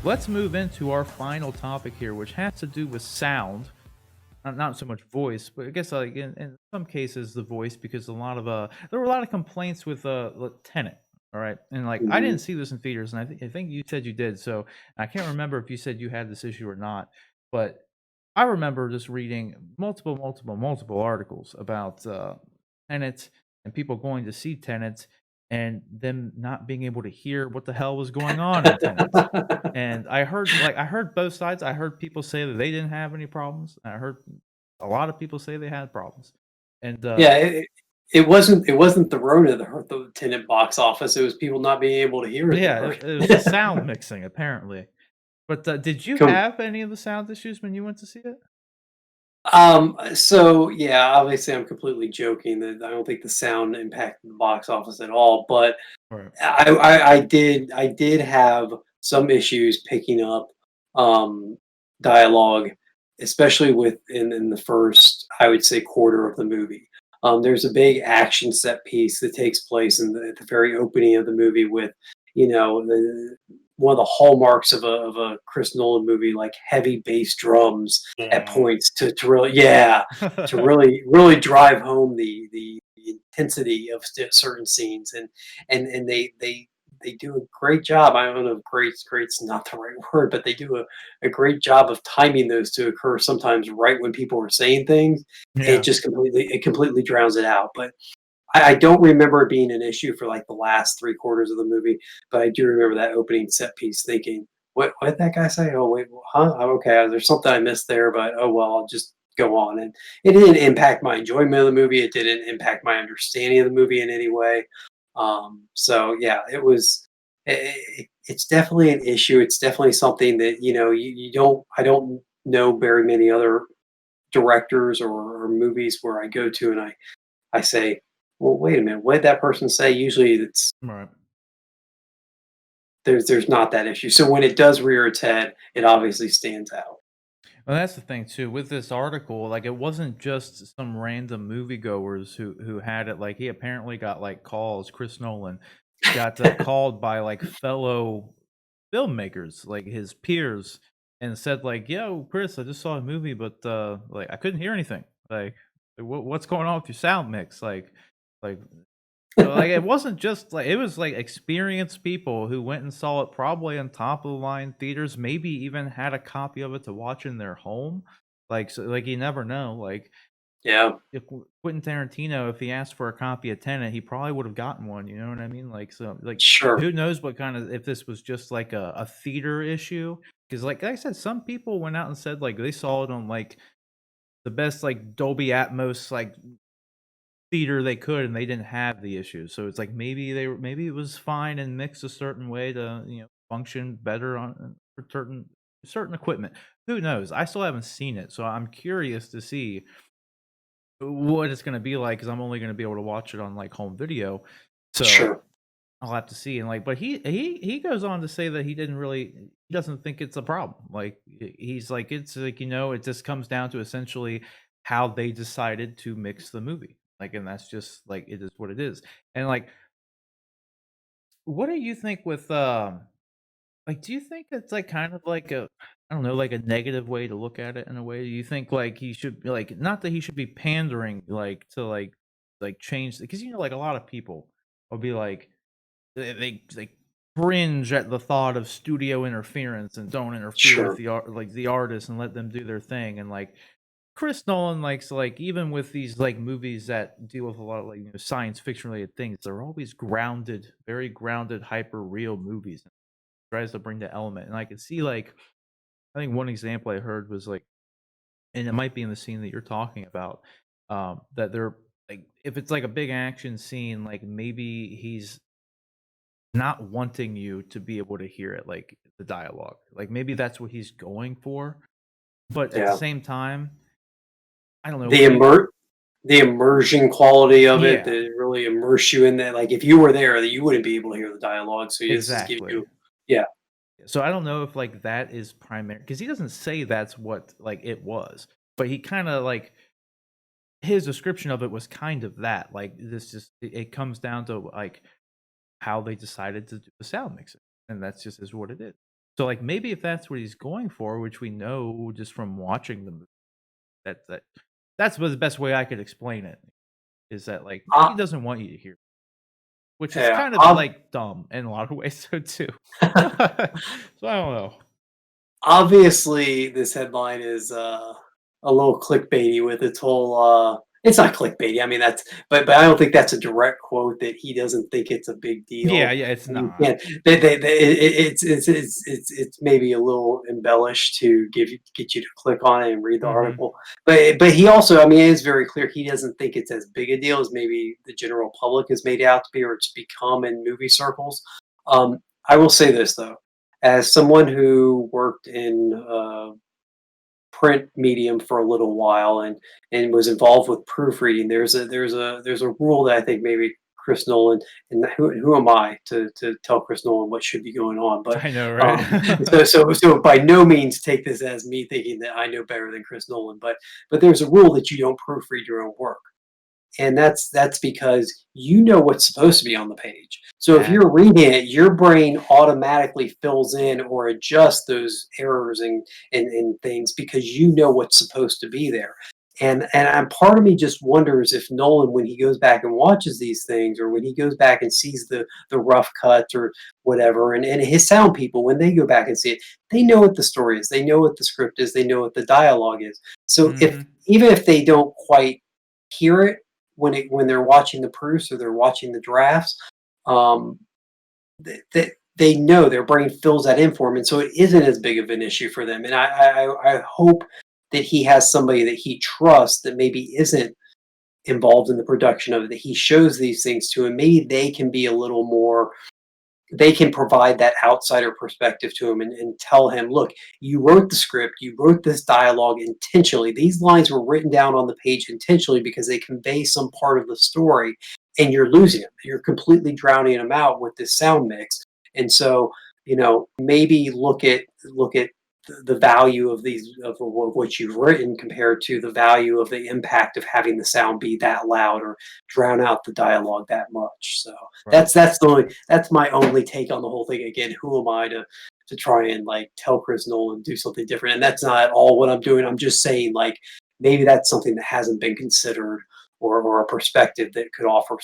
let's move into our final topic here, which has to do with sound. Not so much voice, but I guess like in some cases the voice, because there were a lot of complaints with Tenet. All right, and like I Mhm. didn't see this in theaters, and I think you said you did. So I can't remember if you said you had this issue or not, but I remember just reading multiple articles about Tenet and people going to see Tenet and them not being able to hear what the hell was going on in Tenet. And I heard both sides. I heard people say that they didn't have any problems. And I heard a lot of people say they had problems. And Yeah, it wasn't the Rona that hurt the Tenet box office. It was people not being able to hear it that yeah, hurt. it was the sound mixing apparently. But did you Com- have any of the sound issues when you went to see it? so yeah, obviously I'm completely joking that I don't think the sound impacted the box office at all, but Right. I did have some issues picking up um, dialogue, especially in the first, I would say, quarter of the movie. There's a big action set piece that takes place at the very opening of the movie with, one of the hallmarks of a Chris Nolan movie, like heavy bass drums at Yeah. points to really, yeah, to really drive home the intensity of certain scenes, and they do a great job. I don't know if great's not the right word, but they do a great job of timing those to occur sometimes right when people are saying things. It Yeah. just completely drowns it out. But I don't remember it being an issue for like the last three quarters of the movie, but I do remember that opening set piece thinking, what did that guy say? Oh wait, huh? Oh, okay, there's something I missed there, but oh well, I'll just go on. And it didn't impact my enjoyment of the movie. It didn't impact my understanding of the movie in any way. So yeah, it was. It's definitely an issue. It's definitely something that you don't. I don't know very many other directors or movies where I go to and I say, well, wait a minute, what did that person say? Usually, it's Right. there's not that issue. So when it does rear its head, it obviously stands out. Well, that's the thing too with this article. Like, it wasn't just some random moviegoers who had it. Like, he apparently got like calls. Chris Nolan got called by like fellow filmmakers, like his peers, and said like, "Yo, Chris, I just saw a movie, but like I couldn't hear anything. Like, what's going on with your sound mix? Like so like it wasn't just like it was like experienced people who went and saw it probably on top of the line theaters, maybe even had a copy of it to watch in their home. Like so like you never know. Like Yeah, if Quentin Tarantino, if he asked for a copy of Tenet, he probably would have gotten one, you know what I mean? Like so like sure. who knows what kind of if this was just like a theater issue. Because like I said, some people went out and said like they saw it on like the best like Dolby Atmos like theater they could, and they didn't have the issues. So it's like maybe it was fine and mixed a certain way to function better on for certain equipment. Who knows? I still haven't seen it, so I'm curious to see what it's going to be like because I'm only going to be able to watch it on like home video. So Sure. I'll have to see. And like, but he goes on to say that he doesn't think it's a problem. Like he's like it's like it just comes down to essentially how they decided to mix the movie. Like, and that's just like it is what it is. And like, what do you think with like, do you think it's like kind of like a I don't know, like a negative way to look at it in a way? Do you think like he should be like not that he should be pandering like to like change because like a lot of people will be like they cringe at the thought of studio interference and don't interfere with Sure. the art like the artists and let them do their thing. And like Chris Nolan likes like even with these like movies that deal with a lot of like science fiction related things, they're always grounded, very grounded, hyper real movies. Tries to bring the element. And I can see like I think one example I heard was like and it might be in the scene that you're talking about, that they're like if it's like a big action scene, like maybe he's not wanting you to be able to hear it, like the dialogue. Like maybe that's what he's going for, but at the Yeah. same time, I don't know. The What do you? immer the immersion quality of it, Yeah, that really immerse you in that. Like if you were there, that you wouldn't be able to hear the dialogue. So this is giving exactly. you, yeah, So I don't know if like that is primary because he doesn't say that's what like it was, but he kind of like his description of it was kind of that. Like this just it comes down to like how they decided to do the sound mixing, and that's just is what it is. So, like, maybe if that's what he's going for, which we know just from watching the movie, that that's the best way I could explain it, is that, like, Uh, he doesn't want you to hear, which is yeah, kind of, like, dumb in a lot of ways so too. So, I don't know. obviously, this headline is a little clickbaity with its whole. It's not clickbaity. I mean, but I don't think that's a direct quote that he doesn't think it's a big Yeah, deal. yeah, it's You not. can't. It's maybe a little embellished to get you to click on it and read the Mhm. article. But he also, I mean, it is very clear he doesn't think it's as big a deal as maybe the general public has made it out to be, or it's become in movie circles. I will say this though, as someone who worked in print medium for a little while and was involved with proofreading, there's a rule that I think maybe Chris Nolan, and who am I to tell Chris Nolan what should be going on? But I know, right? um, so by no means take this as me thinking that I know better than Chris Nolan, but there's a rule that you don't proofread your own work, and that's because you know what's supposed to be on the page. So if That you're reading it, your brain automatically fills in or adjusts those errors and things because you know what's supposed to be there. And part of me just wonders if Nolan, when he goes back and watches these things, or when he goes back and sees the rough cuts or whatever, and his sound people, when they go back and see it, they know what the story is, they know what the script is, they know what the dialogue is. So if Mhm. even if they don't quite hear it when they're watching the proofs or they're watching the drafts, um, they know their brain fills that in for them, and so it isn't as big of an issue for them. And I hope that he has somebody that he trusts that maybe isn't involved in the production of it, that he shows these things to, and maybe they can be a little more, they can provide that outsider perspective to him and tell him, look, you wrote the script, you wrote this dialogue intentionally. These lines were written down on the page intentionally because they convey some part of the story, and you're losing them. You're completely drowning them out with this sound mix. And so, maybe look at the value of these of what you've written compared to the value of the impact of having the sound be that loud or drown out the dialogue that much. So Right. that's my only take on the whole thing. Again, who am I to try and like tell Chris Nolan do something different? And that's not at all what I'm doing. I'm just saying like maybe that's something that hasn't been considered, or a perspective that could offer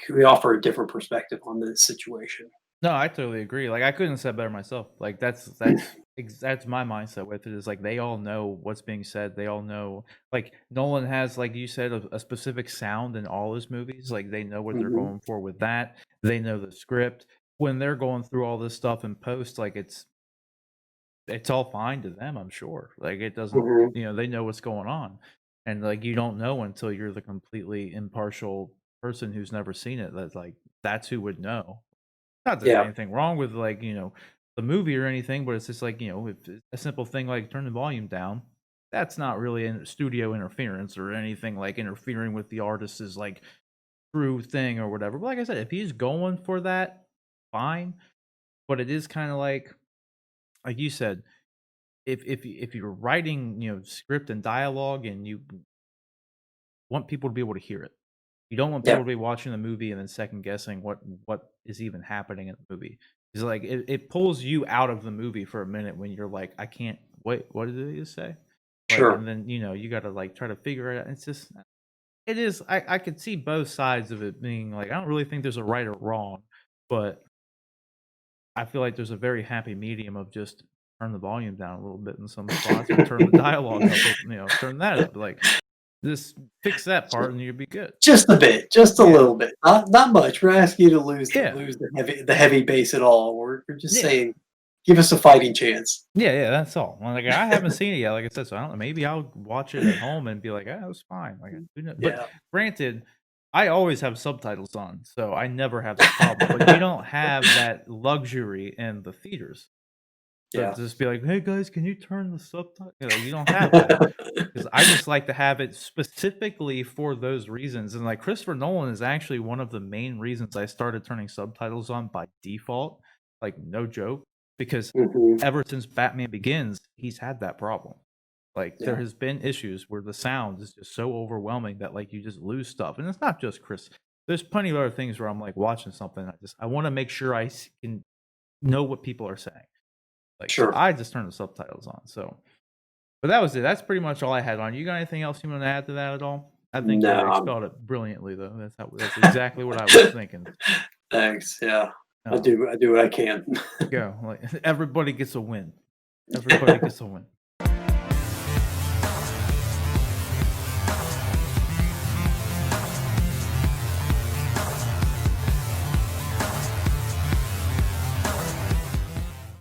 could offer a different perspective on this situation. No, I totally agree. Like, I couldn't have said better myself. Like, that's my mindset with it, is like they all know what's being said. They all know, like, Nolan has, like you said, a specific sound in all his movies. Like, they know what they're Hmm. going for with that. They know the script. When they're going through all this stuff in post, like it's all fine to them, I'm sure. Like, it doesn't, Hmm. they know what's going on. And like you don't know until you're the completely impartial person who's never seen it. That's like that's who would know. Not that there's Yeah, anything wrong with, like, the movie or anything, but it's just like, if a simple thing like turn the volume down, that's not really in studio interference or anything like interfering with the artist's, like, true thing or whatever. But like I said, if he's going for that, fine. But it is kind of like you said, if you're writing, script and dialogue and you want people to be able to hear it. You don't want yeah, people to be watching the movie and then second guessing what is even happening in the movie. It's like it pulls you out of the movie for a minute when you're like, I can't wait. What did they just say? Like, sure. and then you got to like try to figure it out. It's just it is. I could see both sides of it being like I don't really think there's a right or wrong, but I feel like there's a very happy medium of just turn the volume down a little bit in some spots or turn the dialogue up. Turn that up. Like just fix that part and you'll be good. Just a bit, just a Yeah. little bit, not much. We're asking you to Yeah. lose the heavy base at all. We're just Yeah. saying, give us a fighting chance. Yeah, yeah, that's all. Like, I haven't seen it yet, like I said, so I don't know, maybe I'll watch it at home and be like, "Ah, it was fine." Like, who kno but Yeah. granted, I always have subtitles on, so I never have that problem, but you don't have that luxury in the theaters. So to Yeah. just be like, "Hey, guys, can you turn the subtitle?" You don't have that. 'Cause I just like to have it specifically for those reasons, and, like, Christopher Nolan is actually one of the main reasons I started turning subtitles on by default, like, no joke, because Mhm. ever since Batman Begins, he's had that problem. Like, there Yeah. has been issues where the sound is just so overwhelming that, like, you just lose stuff, and it's not just Chris. There's plenty of other things where I'm, like, watching something, I wanna make sure I can know what people are saying. Like, so Sure. I just turn the subtitles on. So, but that was it. That's pretty much all I had on. You got anything else you want to add to that at all? I think No, you expelled it brilliantly, though. That's exactly what I was thinking. thanks. Yeah, I Um, do what I can. go like everybody gets a win. Everybody gets a win.